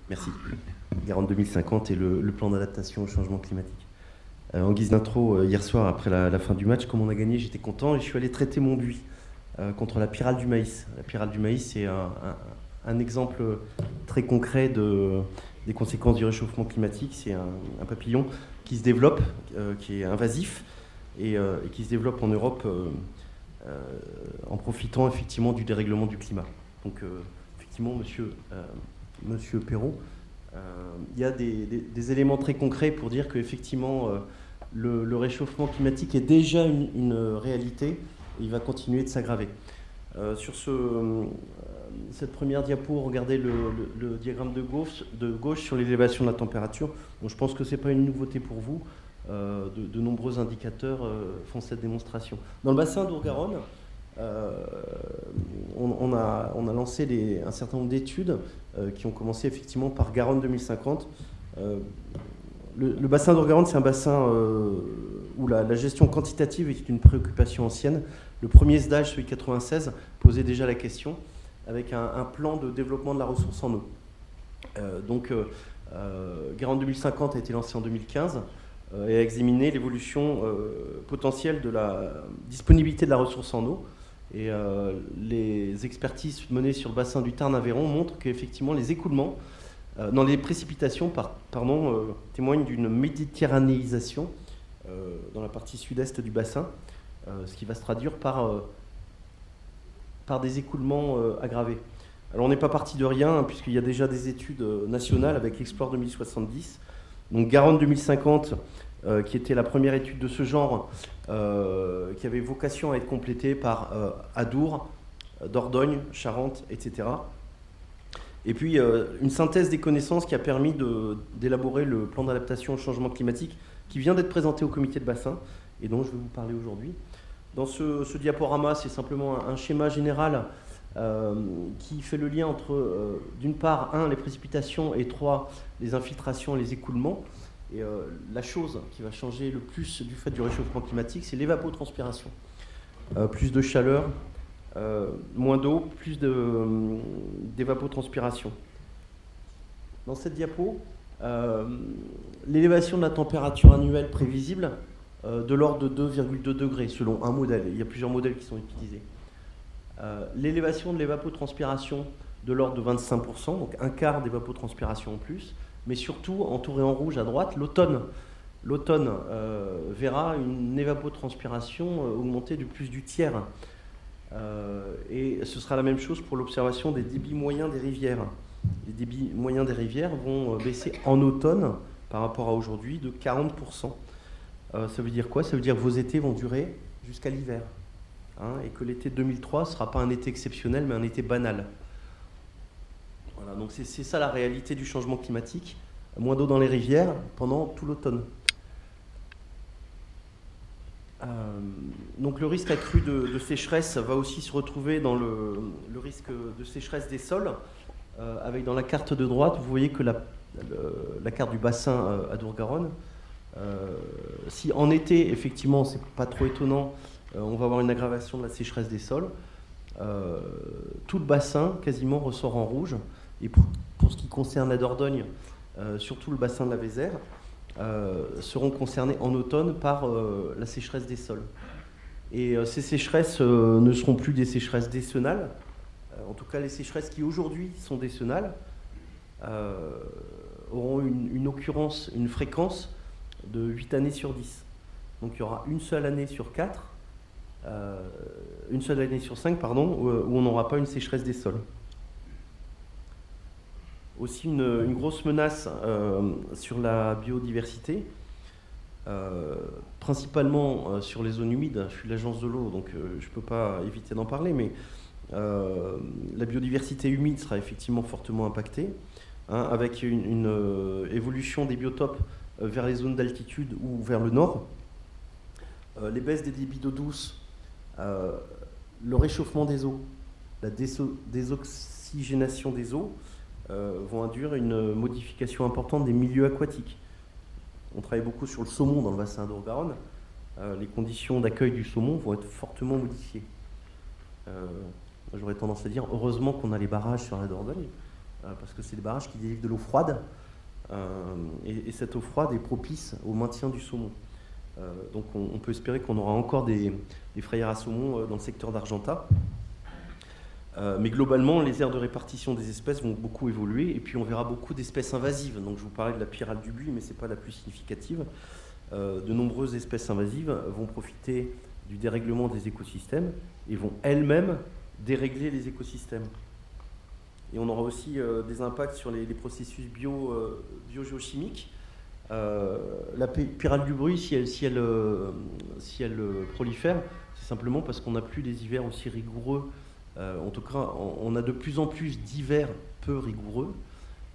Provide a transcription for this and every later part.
Merci. Garonne 2050 et le plan d'adaptation au changement climatique. En guise d'intro, hier soir, après la fin du match, comme on a gagné, j'étais content et je suis allé traiter mon buis contre la pyrale du maïs. La pyrale du maïs, c'est un exemple très concret des conséquences du réchauffement climatique. C'est un papillon qui se développe, qui est invasif et qui se développe en Europe en profitant effectivement du dérèglement du climat. Donc effectivement, monsieur Perrault, il y a des éléments très concrets pour dire qu'effectivement le réchauffement climatique est déjà une réalité et il va continuer de s'aggraver. Sur cette première diapo, regardez le diagramme de gauche sur l'élévation de la température. Bon, je pense que ce n'est pas une nouveauté pour vous. De nombreux indicateurs font cette démonstration. Dans le bassin d'Our-Garonne, on a lancé un certain nombre d'études qui ont commencé effectivement par Garonne 2050. Le bassin d'Our-Garonne, c'est un bassin où la gestion quantitative est une préoccupation ancienne. Le premier SDAGE, celui de 96, posait déjà la question avec un plan de développement de la ressource en eau. Garonne 2050 a été lancé en 2015 et a examiné l'évolution potentielle de la disponibilité de la ressource en eau. Et les expertises menées sur le bassin du Tarn-Aveyron montrent qu'effectivement les écoulements, les précipitations témoignent d'une méditerranéisation dans la partie sud-est du bassin, ce qui va se traduire par des écoulements aggravés. Alors on n'est pas parti de rien, puisqu'il y a déjà des études nationales avec Explore 2070. Donc Garonne 2050, qui était la première étude de ce genre, qui avait vocation à être complétée par Adour, Dordogne, Charente, etc. Et puis une synthèse des connaissances qui a permis d'élaborer le plan d'adaptation au changement climatique qui vient d'être présenté au comité de bassin et dont je vais vous parler aujourd'hui. Dans ce diaporama, c'est simplement un schéma général qui fait le lien entre, d'une part, les précipitations et 3, les infiltrations et les écoulements. Et la chose qui va changer le plus du fait du réchauffement climatique, c'est l'évapotranspiration. Plus de chaleur, moins d'eau, plus d'évapotranspiration. Dans cette diapo, l'élévation de la température annuelle prévisible de l'ordre de 2,2 degrés selon un modèle. Il y a plusieurs modèles qui sont utilisés. L'élévation de l'évapotranspiration de l'ordre de 25%, donc un quart d'évapotranspiration en plus, mais surtout, entouré en rouge à droite, l'automne. L'automne verra une évapotranspiration augmenter de plus du tiers. Et ce sera la même chose pour l'observation des débits moyens des rivières. Les débits moyens des rivières vont baisser en automne par rapport à aujourd'hui de 40%. Ça veut dire quoi? Ça veut dire que vos étés vont durer jusqu'à l'hiver. Et que l'été 2003 ne sera pas un été exceptionnel, mais un été banal. Voilà, donc c'est ça la réalité du changement climatique. Moins d'eau dans les rivières pendant tout l'automne. Donc le risque accru de sécheresse va aussi se retrouver dans le risque de sécheresse des sols. Avec dans la carte de droite, vous voyez que la carte du bassin à Dour-Garonne, si en été, effectivement, c'est pas trop étonnant, on va avoir une aggravation de la sécheresse des sols. Tout le bassin quasiment ressort en rouge. Et pour ce qui concerne la Dordogne, surtout le bassin de la Vézère, seront concernés en automne par la sécheresse des sols. Et ces sécheresses ne seront plus des sécheresses décennales. En tout cas, les sécheresses qui aujourd'hui sont décennales auront une occurrence, une fréquence de 8 années sur 10. Donc il y aura une seule année sur 4, une seule année sur 5, où on n'aura pas une sécheresse des sols. Aussi une grosse menace sur la biodiversité, principalement sur les zones humides. Je suis de l'agence de l'eau, donc je ne peux pas éviter d'en parler, mais la biodiversité humide sera effectivement fortement impactée, avec une évolution des biotopes vers les zones d'altitude ou vers le nord. Les baisses des débits d'eau douce, le réchauffement des eaux, la désoxygénation des eaux, vont induire une modification importante des milieux aquatiques. On travaille beaucoup sur le saumon dans le bassin d'Our-Garonne. Les conditions d'accueil du saumon vont être fortement modifiées. J'aurais tendance à dire, heureusement qu'on a les barrages sur la Dordogne, parce que c'est des barrages qui délivrent de l'eau froide, et cette eau froide est propice au maintien du saumon. Donc on peut espérer qu'on aura encore des frayères à saumon dans le secteur d'Argentat. Mais globalement, les aires de répartition des espèces vont beaucoup évoluer, et puis on verra beaucoup d'espèces invasives. Donc je vous parlais de la pyrale du buis, mais ce n'est pas la plus significative. De nombreuses espèces invasives vont profiter du dérèglement des écosystèmes et vont elles-mêmes dérégler les écosystèmes. Et on aura aussi des impacts sur les processus biogéochimiques. La pyrale du bruit, si elle prolifère, c'est simplement parce qu'on n'a plus des hivers aussi rigoureux. En tout cas, on a de plus en plus d'hivers peu rigoureux.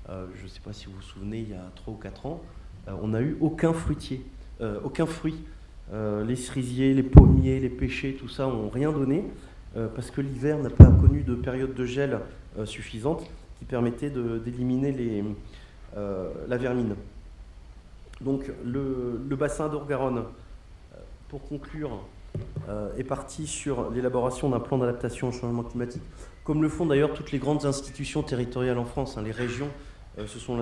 Je ne sais pas si vous vous souvenez, il y a 3 ou 4 ans, on n'a eu aucun fruitier, aucun fruit. Les cerisiers, les pommiers, les pêchers, tout ça n'ont rien donné, parce que l'hiver n'a pas connu de période de gel suffisante qui permettait d'éliminer la vermine. Donc le bassin d'Or-Garonne, pour conclure, est parti sur l'élaboration d'un plan d'adaptation au changement climatique, comme le font d'ailleurs toutes les grandes institutions territoriales en France. Les régions se sont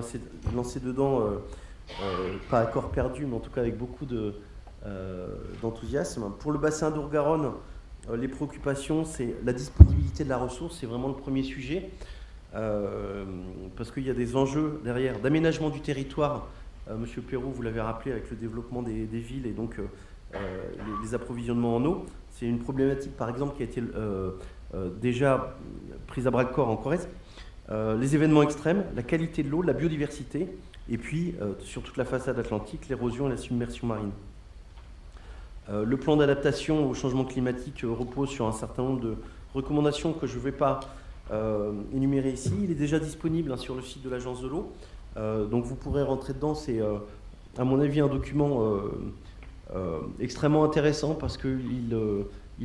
lancées dedans, pas à corps perdu, mais en tout cas avec beaucoup d'enthousiasme. Pour le bassin d'Or-Garonne, les préoccupations, c'est la disponibilité de la ressource, c'est vraiment le premier sujet, parce qu'il y a des enjeux derrière d'aménagement du territoire. Monsieur Perroux, vous l'avez rappelé, avec le développement des villes et donc les approvisionnements en eau. C'est une problématique, par exemple, qui a été déjà prise à bras-le-corps en Corrèze. Les événements extrêmes, la qualité de l'eau, la biodiversité, et puis, sur toute la façade atlantique, l'érosion et la submersion marine. Le plan d'adaptation au changement climatique repose sur un certain nombre de recommandations que je ne vais pas énumérer ici. Il est déjà disponible sur le site de l'Agence de l'eau. Donc vous pourrez rentrer dedans. C'est, à mon avis, un document extrêmement intéressant parce qu'il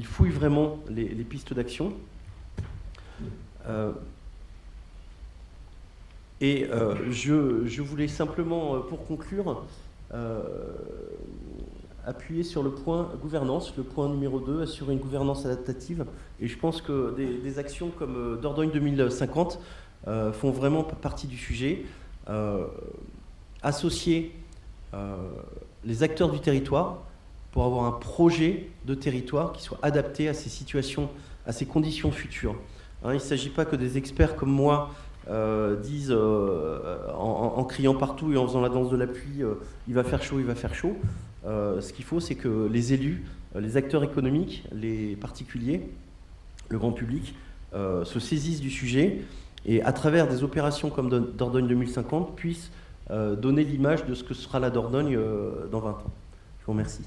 fouille vraiment les pistes d'action. Je voulais simplement, pour conclure, appuyer sur le point gouvernance, le point numéro 2, assurer une gouvernance adaptative. Et je pense que des actions comme Dordogne 2050 font vraiment partie du sujet. Associer les acteurs du territoire pour avoir un projet de territoire qui soit adapté à ces situations, à ces conditions futures. Il ne s'agit pas que des experts comme moi disent en criant partout et en faisant la danse de la pluie, il va faire chaud, il va faire chaud. Ce qu'il faut, c'est que les élus, les acteurs économiques, les particuliers, le grand public, se saisissent du sujet et à travers des opérations comme Dordogne 2050 puissent donner l'image de ce que sera la Dordogne dans 20 ans. Je vous remercie.